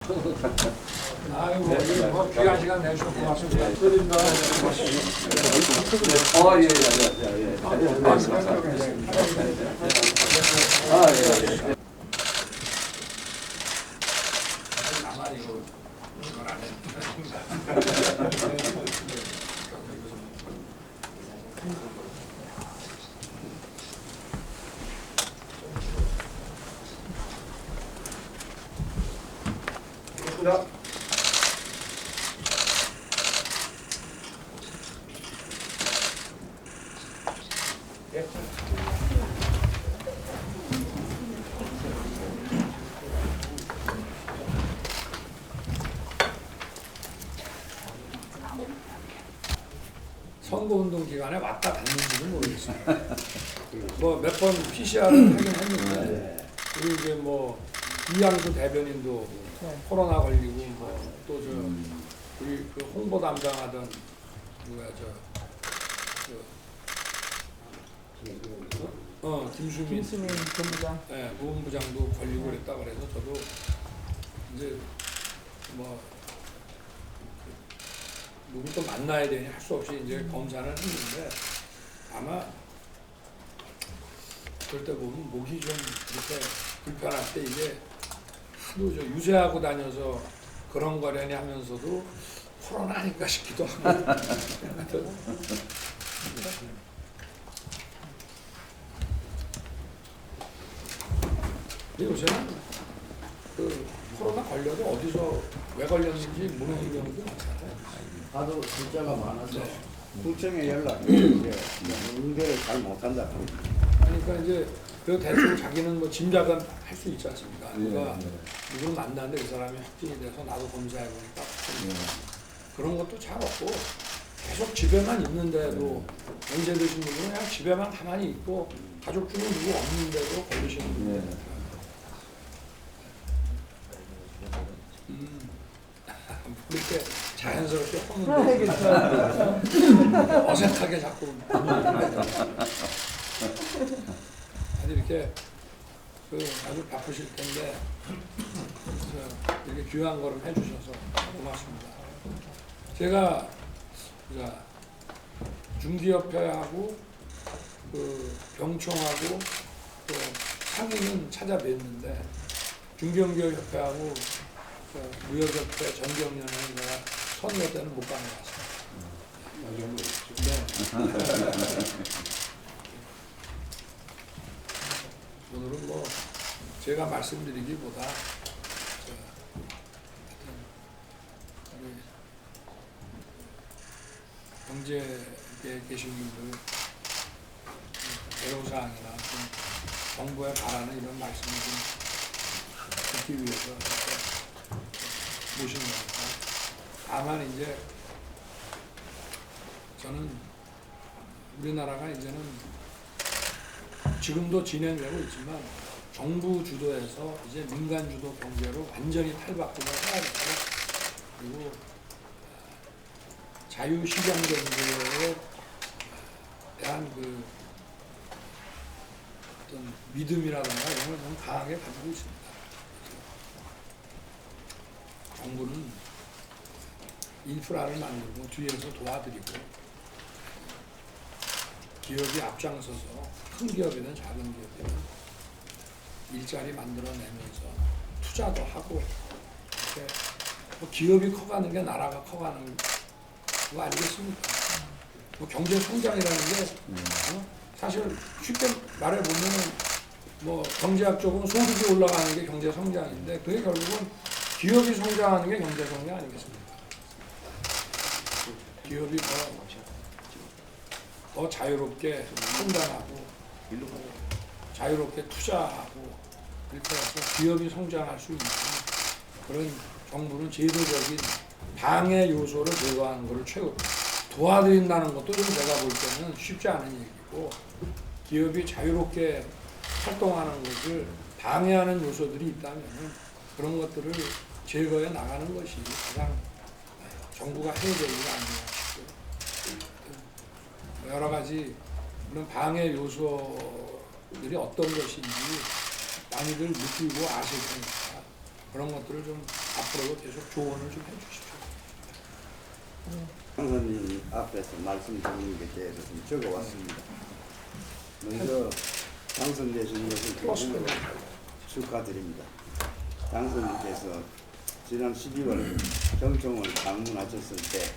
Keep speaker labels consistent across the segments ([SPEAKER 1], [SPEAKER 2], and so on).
[SPEAKER 1] 아이고, 뭐 귀한 시간 내주셔서 고맙습니다.
[SPEAKER 2] 예, 예, 예. 아, 예.
[SPEAKER 1] 나만 이거 이건 안 해.
[SPEAKER 2] 자.
[SPEAKER 1] 선거운동 기간에 왔다 갔는지는 모르겠어요. 뭐 몇 번 PCR을 하긴 했는데 우리 이제 뭐 이양수 대변인도 코로나 걸리고 뭐 또 저 우리 그 홍보 담당하던 누구야 김수민
[SPEAKER 3] 본부장.
[SPEAKER 1] 네, 보훈부장도 걸리고 그랬다 그래서 저도 이제 뭐 누구 또 만나야 되니 할 수 없이 이제 검사를 했는데 아마 그럴 때 보면 목이 좀 이렇게 불편할 때 이게 하도 저 유세하고 다녀서 그런 거려니 하면서도 코로나 아닌가 싶기도 하고 근데 요새는 그 코로나 걸려도 어디서 왜 걸렸는지 모르는 경우도 많잖아요.
[SPEAKER 4] 하도 숫자가 많아서
[SPEAKER 1] 네.
[SPEAKER 4] 구청에 연락이 이제 응대를 잘 못한다.
[SPEAKER 1] 그러니까 이제 그 대충 자기는 뭐 짐작은 할 수 있지 않습니까? 누가 누구를 만났는데 그 사람이 확진이 돼서 나도 검사해보니까 그런 것도 잘 없고 계속 집에만 있는데도 연세 드신 분들은 그냥 집에만 가만히 있고 가족 중에 누구 없는데도 걸리시는 분들 그렇게 자연스럽게 허는데 어색하게 자꾸 아니 이렇게 그 아주 바쁘실 텐데 이렇게 귀한 걸음 해주셔서 고맙습니다. 제가 중기협회하고 그 병총하고 또 상인은 찾아뵀는데 중견기업협회하고 무역협회 전경련은 제가 선거 때는 못 가는 것 같습니다. 네. 오늘은 뭐 제가 말씀드리기보다 우리 경제에 계신 분들 애로사항이나 좀 정부에 바라는 이런 말씀을 좀 듣기 위해서 모신 거니까 다만 이제 저는 우리나라가 이제는 지금도 진행되고 있지만 정부 주도에서 이제 민간 주도 경제로 완전히 탈바꿈을 해야 되고 그리고 자유시장 경제에 대한 그 어떤 믿음이라든가 이런 걸 너무 강하게 가지고 있습니다. 정부는 인프라를 만들고 뒤에서 도와드리고 기업이 앞장서서 큰 기업이든 작은 기업이든 일자리 만들어내면서 투자도 하고 이렇게 뭐 기업이 커가는 게 나라가 커가는 거 아니겠습니까? 뭐 경제 성장이라는 게 사실 쉽게 말해보면 뭐 경제학적으로 소득이 올라가는 게 경제 성장인데 그게 결국은 기업이 성장하는 게 경제 성장 아니겠습니까? 기업이 더 자유롭게 판단하고 자유롭게 투자하고 이렇게 해서 기업이 성장할 수 있는 그런 정부는 제도적인 방해 요소를 제거하는 것을 최고 도와드린다는 것도 좀 제가 볼 때는 쉽지 않은 얘기고 기업이 자유롭게 활동하는 것을 방해하는 요소들이 있다면 그런 것들을 제거해 나가는 것이 가장 정부가 해야 될 일이 아닌가 싶고요. 여러 가지 그런 방해 요소들이 어떤 것인지 많이들 느끼고 아실 테니까 그런 것들을 좀 앞으로도 계속 조언을 좀 해주십시오.
[SPEAKER 4] 당선인 앞에서 말씀드린 것에 대해서 좀 적어왔습니다. 먼저 당선되신 것을 대통령으로 축하드립니다. 당선인께서 지난 12월 경청을 방문하셨을 때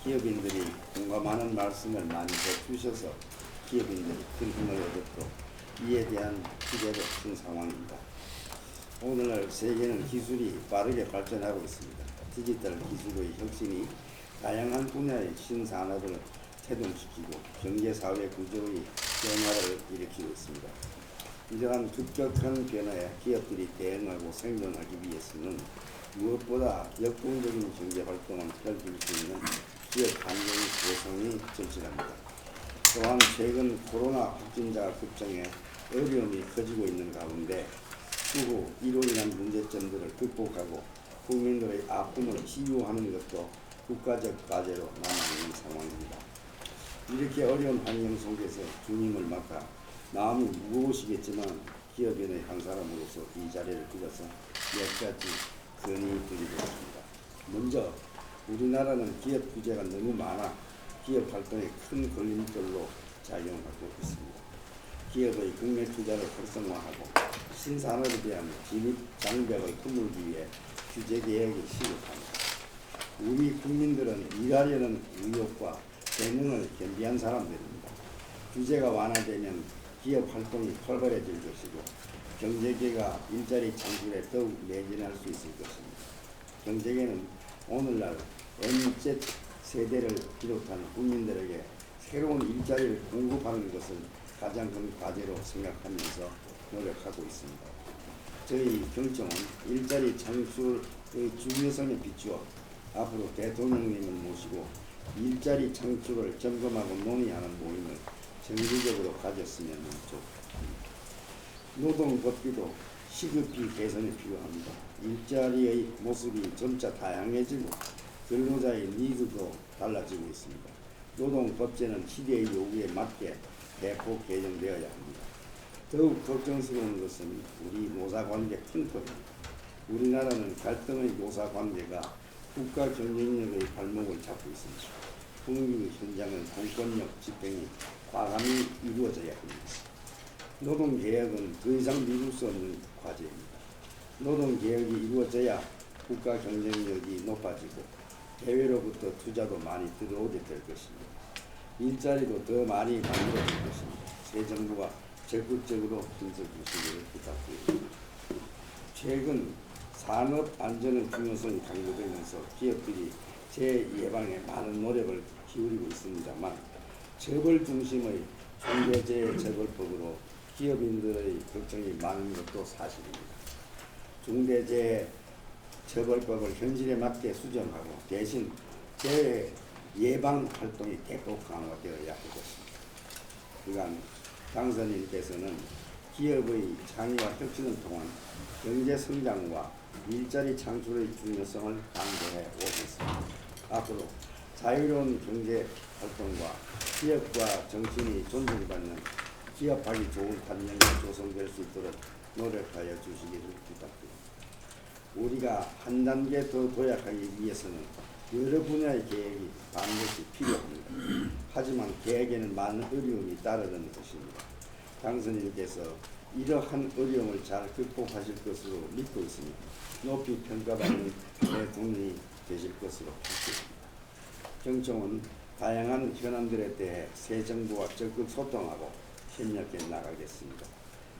[SPEAKER 4] 기업인들이 공감하는 말씀을 많이 해주셔서 기업인들이 큰 힘을 얻었고 이에 대한 기대도 큰 상황입니다. 오늘날 세계는 기술이 빠르게 발전하고 있습니다. 디지털 기술의 혁신이 다양한 분야의 신산업을 태동시키고 경제사회 구조의 변화를 일으키고 있습니다. 이러한 급격한 변화에 기업들이 대응하고 생존하기 위해서는 무엇보다 역동적인 경제활동을 펼칠 수 있는 기업 환경의 구성이 절실합니다. 또한 최근 코로나 확진자 급증에 어려움이 커지고 있는 가운데 추후 이로 인한 문제점들을 극복하고 국민들의 아픔을 치유하는 것도 국가적 과제로 남아있는 상황입니다. 이렇게 어려운 환경 속에서 주님을 맡아 마음이 무거우시겠지만 기업인의 한 사람으로서 이 자리를 빌어서 몇 가지 건의드리겠습니다. 먼저 우리나라는 기업 규제가 너무 많아 기업 활동에 큰 걸림돌로 작용하고 있습니다. 기업의 국내 투자를 활성화하고 신산업에 대한 진입 장벽을 허물기 위해 규제 개혁이 시급합니다. 우리 국민들은 일하려는 의욕과 재능을 겸비한 사람들입니다. 규제가 완화되면 기업 활동이 활발해질 것이고 경제계가 일자리 창출에 더욱 매진할 수 있을 것입니다. 경제계는 오늘날 MZ 세대를 비롯한 국민들에게 새로운 일자리를 공급하는 것을 가장 큰 과제로 생각하면서 노력하고 있습니다. 저희 경청은 일자리 창출의 중요성에 비추어 앞으로 대통령님을 모시고 일자리 창출을 점검하고 논의하는 모임을 정기적으로 가졌으면 좋겠습니다. 노동법규도 시급히 개선이 필요합니다. 일자리의 모습이 점차 다양해지고 근로자의 니즈도 달라지고 있습니다. 노동법제는 시대의 요구에 맞게 대폭 개정되어야 합니다. 더욱 걱정스러운 것은 우리 노사관계 풍토입니다. 우리나라는 갈등의 노사관계가 국가 경쟁력의 발목을 잡고 있습니다. 국민 현장은 공권력 집행이 과감히 이루어져야 합니다. 노동개혁은 더 이상 미룰 수 없는 과제입니다. 노동개혁이 이루어져야 국가 경쟁력이 높아지고 해외로부터 투자도 많이 들어오게 될 것입니다. 일자리도 더 많이 만들어질 것입니다. 새 정부가 적극적으로 힘써주시기를 부탁드립니다. 최근 산업 안전의 중요성이 강조되면서 기업들이 재예방에 많은 노력을 기울이고 있습니다만 처벌 중심의 중대재해처벌법으로 기업인들의 걱정이 많은 것도 사실입니다. 중대재해처벌법을 현실에 맞게 수정하고 대신 재해 예방 활동이 대폭 강화되어야 할 것입니다. 그간 당선인께서는 기업의 창의와 혁신을 통한 경제 성장과 일자리 창출의 중요성을 강조해 오셨습니다. 앞으로 자유로운 경제 활동과 기업과 정신이 존중받는 기업하기 좋은 환경이 조성될 수 있도록 노력하여 주시기를 부탁드립니다. 우리가 한 단계 더 도약하기 위해서는 여러 분야의 계획이 반드시 필요합니다. 하지만 계획에는 많은 어려움이 따르는 것입니다. 당선인께서 이러한 어려움을 잘 극복하실 것으로 믿고 있습니다. 높이 평가받는 대통령이 되실 것으로 믿습니다. 경청은 다양한 현안들에 대해 새 정부와 적극 소통하고 협력해 나가겠습니다.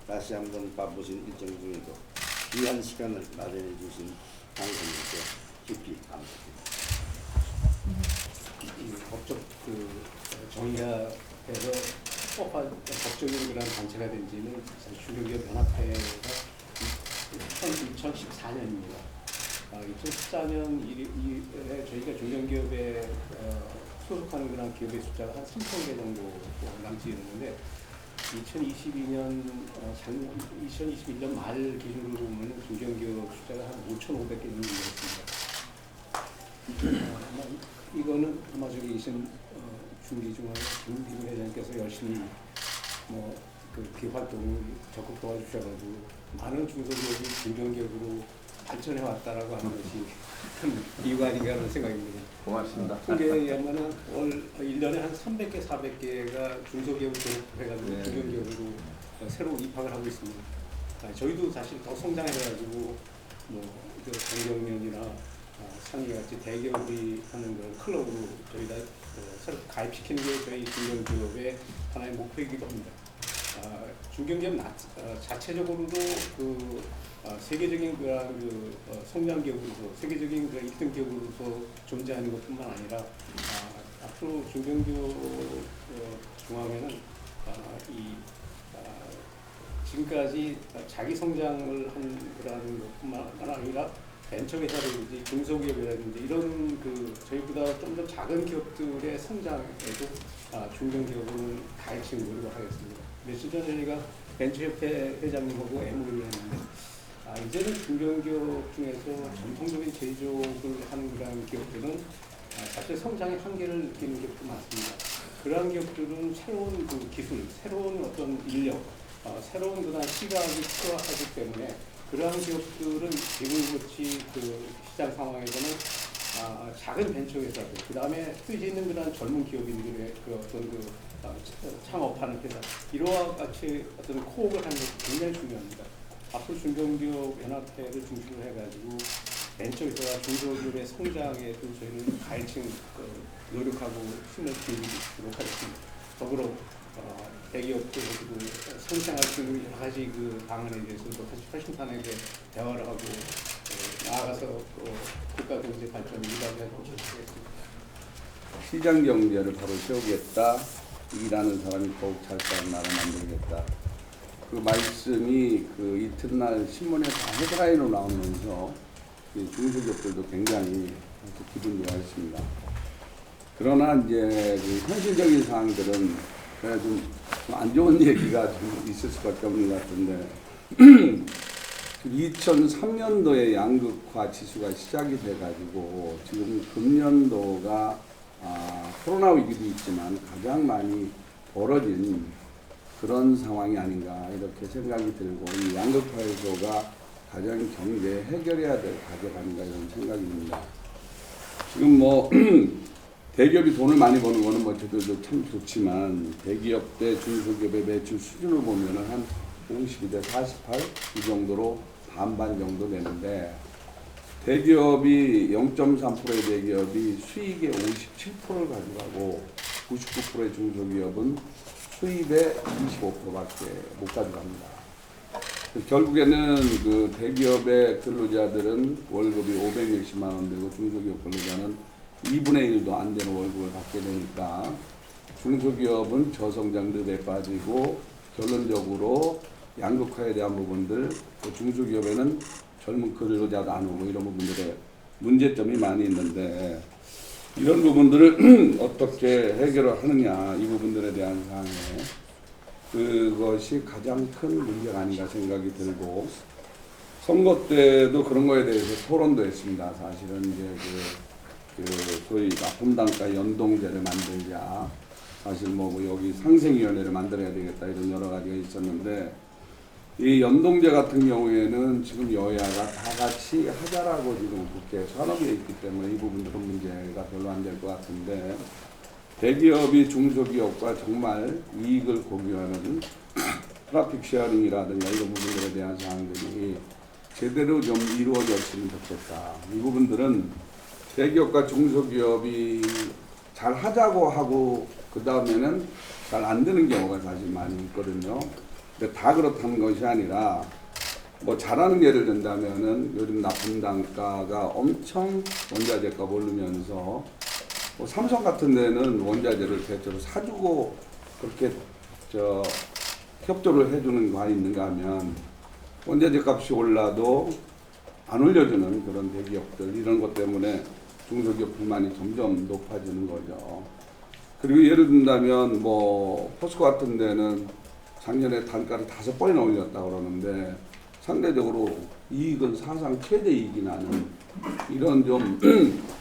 [SPEAKER 4] 다시 한번 바쁘신 일정 중에도 귀한 시간을 마련해 주신 당선인께 깊이 감사드립니다.
[SPEAKER 3] 법적 정의학에서 법적인 그런 단체가 된 지는 중견기업 연합회가 2014년입니다. 2014년 이래 저희가 중견기업에 소속하는 그런 기업의 숫자가 한 3,000개 정도 남짓 있는데 2021년 말 기준으로 보면 중견기업 숫자가 한 5,500개 정도 되었습니다. 이거는 아마 저기 계신 중기중앙 김기중 회장께서 열심히 그 기업 활동 적극 도와주셔가지고 많은 중소기업이 중견기업으로 발전해 왔다라고 하는 것이 큰 이유가 아닌가 하는 생각입니다.
[SPEAKER 2] 고맙습니다.
[SPEAKER 3] 통계에 의하면 월 1년에 한 300개, 400개가 중소기업을 졸업해가지고
[SPEAKER 2] 네.
[SPEAKER 3] 중견기업으로 새로 입학을 하고 있습니다. 저희도 사실 더 성장해가지고 뭐 장경련이나 상위같이 대기업이 하는 그런 클럽으로 저희가 새로 가입시키는 게 저희 중견기업의 하나의 목표이기도 합니다. 중견기업 자체적으로도 세계적인 성장 기업으로서 세계적인 1등 기업으로서 존재하는 것뿐만 아니라 앞으로 중견기업 중앙에는 지금까지 자기 성장을 한 것뿐만 아니라 벤처회사라든지 중소기업이라든지 이런 저희보다 좀 더 작은 기업들의 성장에도 중견기업은 가입시키는 노력을 하겠습니다. 며칠 전에 저희가 벤처협회 회장님하고 MOU를 했는데 이제는 중견기업 중에서 전통적인 제조업을 하는 그런 기업들은 사실 성장의 한계를 느끼는 기업도 많습니다. 그러한 기업들은 새로운 기술, 새로운 어떤 인력, 새로운 그런 시각이 필요하기 때문에 그러한 기업들은 지금같이 시장 상황에서는 작은 벤처회사들, 그 다음에 뜻이 있는 그런 젊은 기업인들의 창업하는 회사, 이와 같이 어떤 코업을 하는 것이 굉장히 중요합니다. 앞으로 중견기업 연합회를 중심으로 해가지고 벤처회사와 중소기업의 성장에 좀 저희는 가해층 노력하고 힘을 기울이도록 하겠습니다. 더불어 대기업들하고도 성장할 수 있는 여러 가지 방안에 대해서도 훨씬탄하게 대화를 하고 나아가서 국가 경제 발전을 이루어가도록 하겠습니다.
[SPEAKER 4] 시장 경제를 바로 세우겠다. 일하는 사람이 더욱 잘 사는 나라 만들겠다. 그 말씀이 이튿날 신문에 다 헤드라인으로 나오면서 중소기업들도 굉장히 기분 좋아했습니다. 그러나 이제 현실적인 사항들은 좀 안 좋은 얘기가 좀 있을 수밖에 없는 것 같은데 2003년도에 양극화 지수가 시작이 돼가지고 지금 금년도가 코로나 위기도 있지만 가장 많이 벌어진 그런 상황이 아닌가 이렇게 생각이 들고 이 양극화 해소가 가장 경제 해결해야 될 과제가 아닌가 이런 생각이 듭니다. 지금 대기업이 돈을 많이 버는 거는 저들도 참 좋지만 대기업 대 중소기업의 매출 수준을 보면은 한 52대 48 이 정도로 반반 정도 되는데 대기업이 0.3%의 대기업이 수익의 57%를 가져가고 99%의 중소기업은 수입의 25%밖에 못 가져갑니다. 결국에는 대기업의 근로자들은 월급이 560만 원 되고 중소기업 근로자는 2분의 1도 안 되는 월급을 받게 되니까 중소기업은 저성장급에 빠지고 결론적으로 양극화에 대한 부분들, 중소기업에는 젊은 근로자도 안 오고 이런 부분들의 문제점이 많이 있는데 이런 부분들을 어떻게 해결을 하느냐 이 부분들에 대한 사항에 그것이 가장 큰 문제가 아닌가 생각이 들고 선거 때도 그런 거에 대해서 토론도 했습니다. 사실은 이제 소위 납품단가 연동제를 만들자. 사실 여기 상생위원회를 만들어야 되겠다 이런 여러 가지가 있었는데 이 연동제 같은 경우에는 지금 여야가 다 같이 하자라고 지금 국회 산업위에 있기 때문에 이 부분들은 문제가 별로 안 될 것 같은데 대기업이 중소기업과 정말 이익을 공유하는 트래픽 쉐어링이라든가 이런 부분들에 대한 사항들이 제대로 좀 이루어졌으면 좋겠다. 이 부분들은 대기업과 중소기업이 잘 하자고 하고 그 다음에는 잘 안 되는 경우가 사실 많이 있거든요. 근데 다 그렇다는 것이 아니라 잘하는 예를 든다면은 요즘 납품 단가가 엄청 원자재가 오르면서 삼성 같은 데는 원자재를 대체로 사주고 그렇게 협조를 해주는 거 있는가 하면 원자재 값이 올라도 안 올려주는 그런 대기업들 이런 것 때문에 중소기업 불만이 점점 높아지는 거죠. 그리고 예를 든다면 포스코 같은 데는 작년에 단가를 5번이나 올렸다고 그러는데 상대적으로 이익은 사상 최대 이익이 나는 이런 좀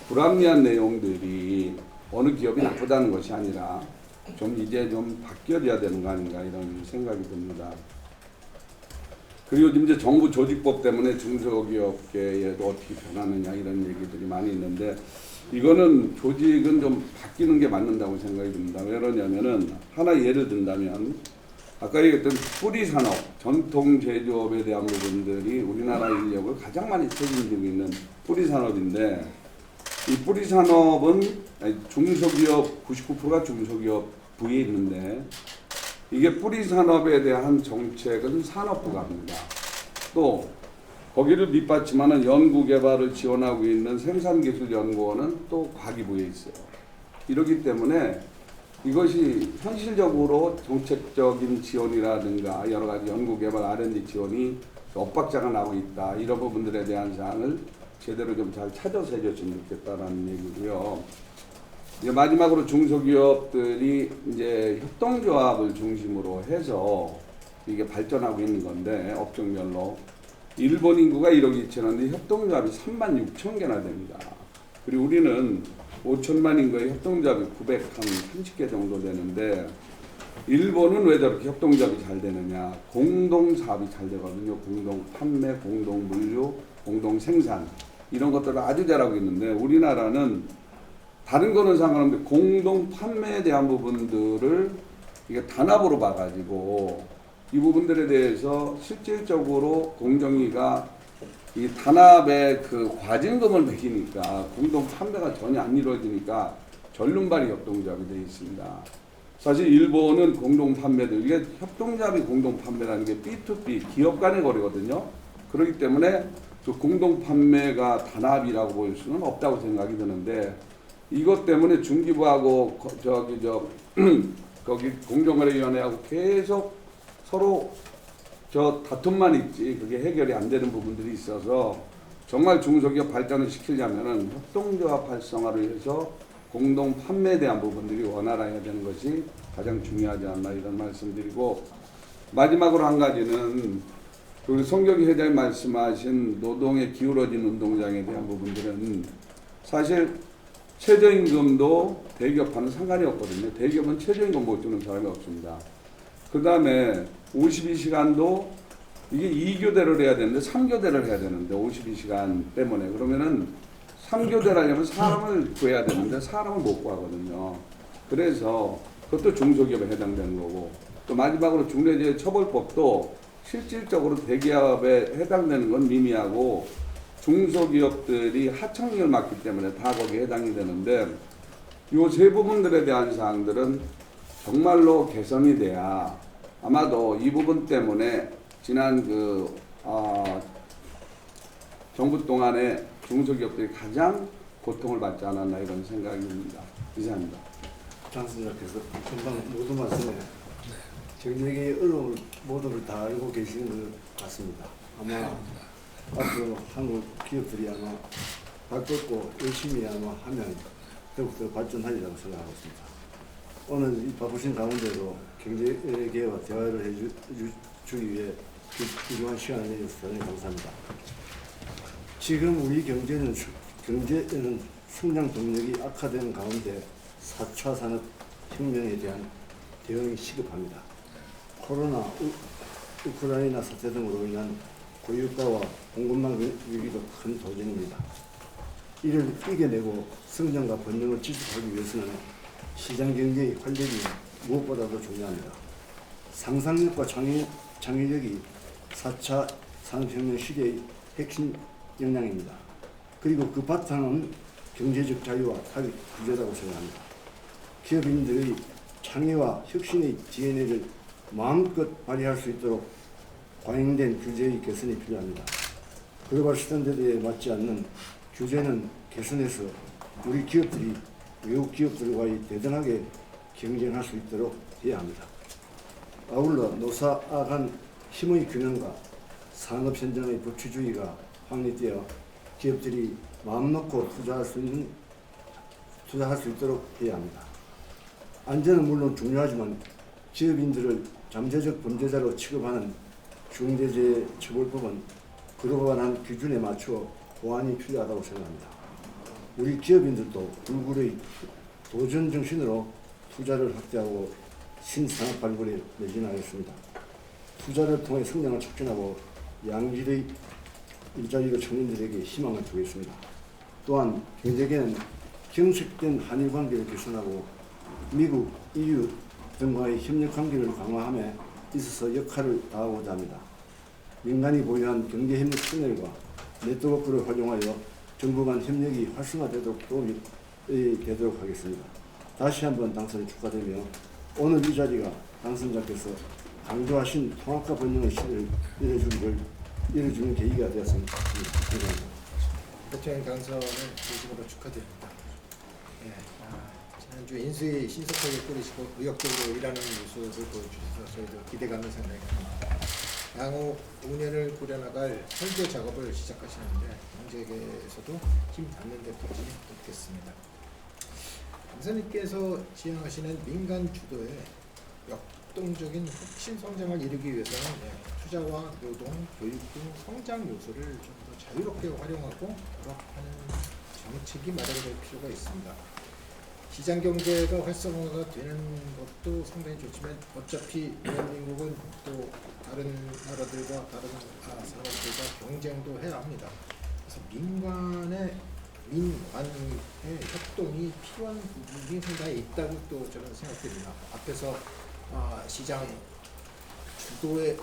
[SPEAKER 4] 불합리한 내용들이 어느 기업이 나쁘다는 것이 아니라 좀 이제 좀 바뀌어져야 되는 거 아닌가 이런 생각이 듭니다. 그리고 이제 정부 조직법 때문에 중소기업계에도 어떻게 변하느냐 이런 얘기들이 많이 있는데 이거는 조직은 좀 바뀌는 게 맞는다고 생각이 듭니다. 왜 그러냐면은 하나 예를 든다면 아까 얘기했던 뿌리 산업, 전통 제조업에 대한 부분들이 우리나라 인력을 가장 많이 책임지고 있는 뿌리 산업인데 이 뿌리 산업은 중소기업 99%가 중소기업 부에 있는데 이게 뿌리 산업에 대한 정책은 산업부가 합니다. 또 거기를 밑받침하는 연구개발을 지원하고 있는 생산기술연구원은 또 과기부에 있어요. 이렇기 때문에 이것이 현실적으로 정책적인 지원이라든가 여러 가지 연구개발 R&D 지원이 엇박자가 나고 있다. 이런 부분들에 대한 사항을 제대로 좀 잘 찾아서 해줬으면 좋겠다라는 얘기고요. 이제 마지막으로 중소기업들이 이제 협동조합을 중심으로 해서 이게 발전하고 있는 건데 업종별로 일본 인구가 1억 2천인데 협동조합이 3만 6천 개나 됩니다. 그리고 우리는 5천만 인구의 협동조합이 930개 정도 되는데 일본은 왜 저렇게 협동조합이 잘 되느냐? 공동 사업이 잘 되거든요. 공동 판매, 공동 물류, 공동 생산 이런 것들을 아주 잘하고 있는데 우리나라는 다른 거는 상관없는데 공동 판매에 대한 부분들을 이게 단합으로 봐가지고 이 부분들에 대해서 실질적으로 공정위가 이 단합의 그 과징금을 매기니까 공동 판매가 전혀 안 이루어지니까 전륜발이 협동조합이 되어 있습니다. 사실 일본은 공동 판매도 이게 협동조합이 공동 판매라는 게 B2B 기업 간의 거래거든요. 그렇기 때문에 그 공동 판매가 단합이라고 볼 수는 없다고 생각이 드는데 이것 때문에 중기부하고 거기 공정거래위원회하고 계속 서로 다툼만 있지 그게 해결이 안 되는 부분들이 있어서 정말 중소기업 발전을 시키려면은 협동조합 활성화를 해서 공동 판매에 대한 부분들이 원활해야 되는 것이 가장 중요하지 않나 이런 말씀드리고 마지막으로 한 가지는 우리 송경희 회장이 말씀하신 노동에 기울어진 운동장에 대한 부분들은 사실 최저임금도 대기업하는 상관이 없거든요. 대기업은 최저임금 못 주는 사람이 없습니다. 그 다음에 52시간도 이게 2교대를 해야 되는데 3교대를 해야 되는데 52시간 때문에 그러면은 3교대를 하려면 사람을 구해야 되는데 사람을 못 구하거든요. 그래서 그것도 중소기업에 해당되는 거고 또 마지막으로 중대재해처벌법도 실질적으로 대기업에 해당되는 건 미미하고 중소기업들이 하청력을 맡기 때문에 다 거기에 해당이 되는데 이 세 부분들에 대한 사항들은 정말로 개선이 돼야 아마도 이 부분 때문에 지난 정부 동안에 중소기업들이 가장 고통을 받지 않았나 이런 생각입니다. 이상입니다.
[SPEAKER 5] 장선장께서 금방 모두 말씀에 정책의 언론을 모두를 다 알고 계시는 것 같습니다. 아마 앞으로 한국 기업들이 아마 바꿨고 열심히 아마 하면 더욱더 발전하리라고 생각하고 있습니다. 오늘 이 바쁘신 가운데도 경제계와 대화를 해주기 위해 귀중한 시간을 내주셔서 대단히 감사합니다. 지금 우리 경제는 성장 동력이 악화되는 가운데 4차 산업혁명에 대한 대응이 시급합니다. 코로나, 우크라이나 사태 등으로 인한 고유가와 공급망 위기도 큰 도전입니다. 이를 이겨내고 성장과 번영을 지속하기 위해서는 시장 경제의 활력이 무엇보다도 중요합니다. 상상력과 창의력이 4차 산업혁명 시대의 핵심 역량입니다. 그리고 그 바탕은 경제적 자유와 타격 규제라고 생각합니다. 기업인들의 창의와 혁신의 DNA를 마음껏 발휘할 수 있도록 과잉된 규제의 개선이 필요합니다. 글로벌 스탠다드에 맞지 않는 규제는 개선해서 우리 기업들이 외국 기업들과의 대등하게 경쟁할 수 있도록 해야 합니다. 아울러 노사아 간 힘의 균형과 산업 현장의 법치주의가 확립되어 기업들이 마음 놓고 투자할 수 있도록 해야 합니다. 안전은 물론 중요하지만 기업인들을 잠재적 범죄자로 취급하는 중대재해처벌법은 글로벌한 기준에 맞추어 보완이 필요하다고 생각합니다. 우리 기업인들도 불굴의 도전 정신으로 투자를 확대하고 신산업 발굴에 매진하겠습니다. 투자를 통해 성장을 촉진하고 양질의 일자리가 청년들에게 희망을 주겠습니다. 또한 경제계는 경색된 한일 관계를 개선하고 미국, EU 등과의 협력 관계를 강화함에 있어서 역할을 다하고자 합니다. 민간이 보유한 경제협력 채널과 네트워크를 활용하여 정부 간 협력이 활성화되도록 도움이 되도록 하겠습니다. 다시 한번 당선을 축하드리며 오늘 이 자리가 당선자께서 강조하신 통합과 번영의 시대를 이뤄주는 계기가 되었습니다. 감사합니다.
[SPEAKER 6] 대통령 당선을 진심으로 축하드립니다. 예, 지난주 인수위 신속하게 꾸리시고 의욕적으로 일하는 모습을 보여주셔서 저희도 기대감이 상당히 큽니다. 향후 5년을 꾸려나갈 설계 작업을 시작하시는데 경제계에서도 힘 닿는 데 보지 못했습니다. 당선인께서 지향하시는 민간 주도의 역동적인 혁신 성장을 이루기 위해서는 투자와 노동, 교육 등 성장 요소를 좀 더 자유롭게 활용하고 결합하는 정책이 마련될 필요가 있습니다. 시장 경제가 활성화가 되는 것도 상당히 좋지만 어차피 대한민국은 또 다른 나라들과 다른 산업들과 경쟁도 해야 합니다. 그래서 민간의 협동이 필요한 부분이 상당히 있다고 또 저는 생각됩니다. 앞에서 시장 주도의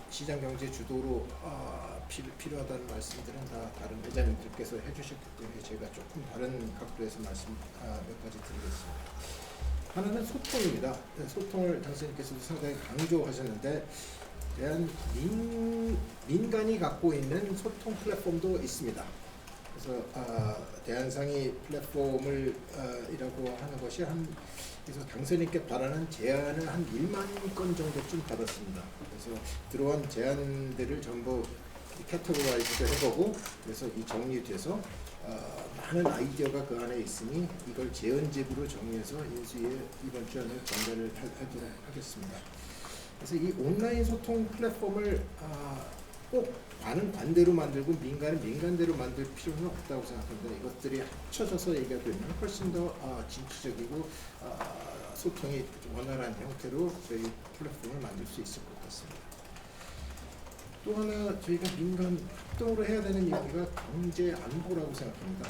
[SPEAKER 6] 시장 경제 주도로 필요하다는 말씀들은 다 다른 회장님들께서 해주셨기 때문에 제가 조금 다른 각도에서 말씀 몇 가지 드리겠습니다. 하나는 소통입니다. 소통을 당선인께서도 상당히 강조하셨는데 민간이 갖고 있는 소통 플랫폼도 있습니다. 그래서 대한상의 플랫폼을 이라고 하는 것이 그래서 당선인께 바라는 제안을 한 1만 건 정도쯤 받았습니다. 그래서 들어온 제안들을 전부 캐터고라이즈도 해보고 그래서 이 정리돼서 많은 아이디어가 그 안에 있으니 이걸 재연집으로 정리해서 인수위에 이번 주 안에 전달을 하도록 하겠습니다. 그래서 이 온라인 소통 플랫폼을 꼭 반대로 만들고 민간은 민간대로 만들 필요는 없다고 생각합니다. 이것들이 합쳐져서 얘기가 되면 훨씬 더 진취적이고 소통이 원활한 형태로 저희 플랫폼을 만들 수 있을 것 같습니다. 또 하나 저희가 민간 합동으로 해야 되는 얘기가 경제 안보라고 생각합니다.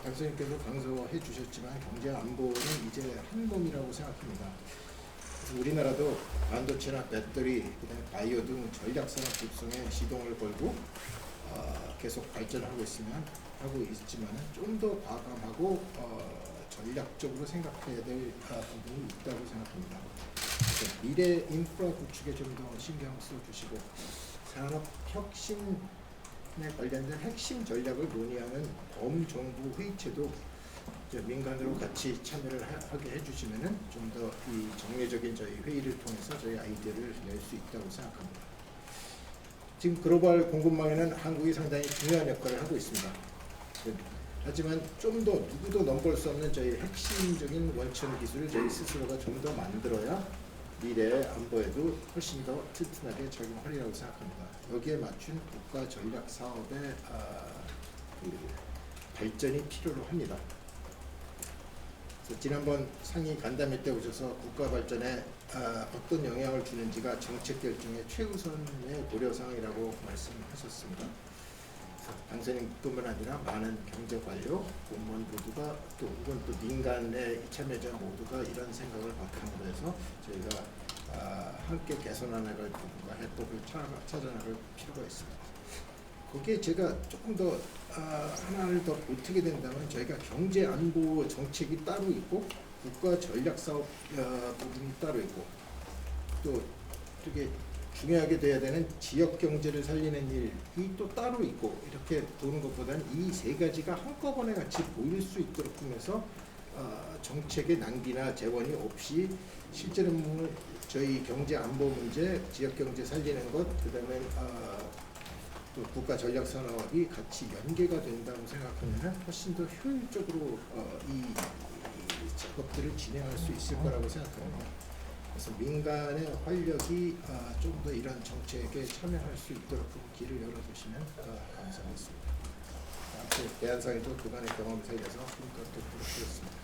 [SPEAKER 6] 당선인께서 강조해 주셨지만 경제 안보는 이제 한 몸이라고 생각합니다. 그래서 우리나라도 반도체나 배터리, 그다음에 바이오 등 전략산업 육성에 시동을 걸고 계속 발전하고 있지만 좀 더 과감하고 전략적으로 생각해야 될 부분이 있다고 생각합니다. 그래서 미래 인프라 구축에 좀 더 신경 써주시고 산업 혁신에 관련된 핵심 전략을 논의하는 범정부 회의체도 민간으로 같이 참여를 하게 해주시면은 좀 더 이 정례적인 저희 회의를 통해서 저희 아이디어를 낼 수 있다고 생각합니다. 지금 글로벌 공급망에는 한국이 상당히 중요한 역할을 하고 있습니다. 하지만 좀 더 누구도 넘볼 수 없는 저희 핵심적인 원천 기술을 저희 스스로가 좀 더 만들어야 미래 안보에도 훨씬 더 튼튼하게 적용하리라고 생각합니다. 여기에 맞춘 국가 전략 사업의 발전이 필요로 합니다. 지난번 상임 간담회 때 오셔서 국가 발전에 어떤 영향을 주는지가 정책 결정의 최우선의 고려사항이라고 말씀하셨습니다. 당선인뿐만 아니라 많은 경제 관료, 공무원 모두가 또 혹은 또 민간의 참여자 모두가 이런 생각을 바탕으로 해서 저희가 함께 개선해나갈 부분과 해법을 찾아나갈 필요가 있습니다. 거기에 제가 조금 더 하나를 더 보태게 된다면 저희가 경제 안보 정책이 따로 있고 국가 전략 사업 부분이 따로 있고 또 되게 중요하게 돼야 되는 지역 경제를 살리는 일이 또 따로 있고 이렇게 보는 것보다는 이 세 가지가 한꺼번에 같이 보일 수 있도록 하면서 정책의 낭비나 재원이 없이 실제로 저희 경제 안보 문제, 지역 경제 살리는 것, 그다음에 또 국가 전략 산업이 같이 연계가 된다고 생각하면 훨씬 더 효율적으로 이 작업들을 진행할 수 있을 거라고 생각합니다. 그래서 민간의 활력이 좀 더 이런 정책에 참여할 수 있도록 길을 열어주시면 감사하겠습니다. 앞으로 대한상에도 그간의 경험을 살려서 좀더 돕도록 하겠습니다.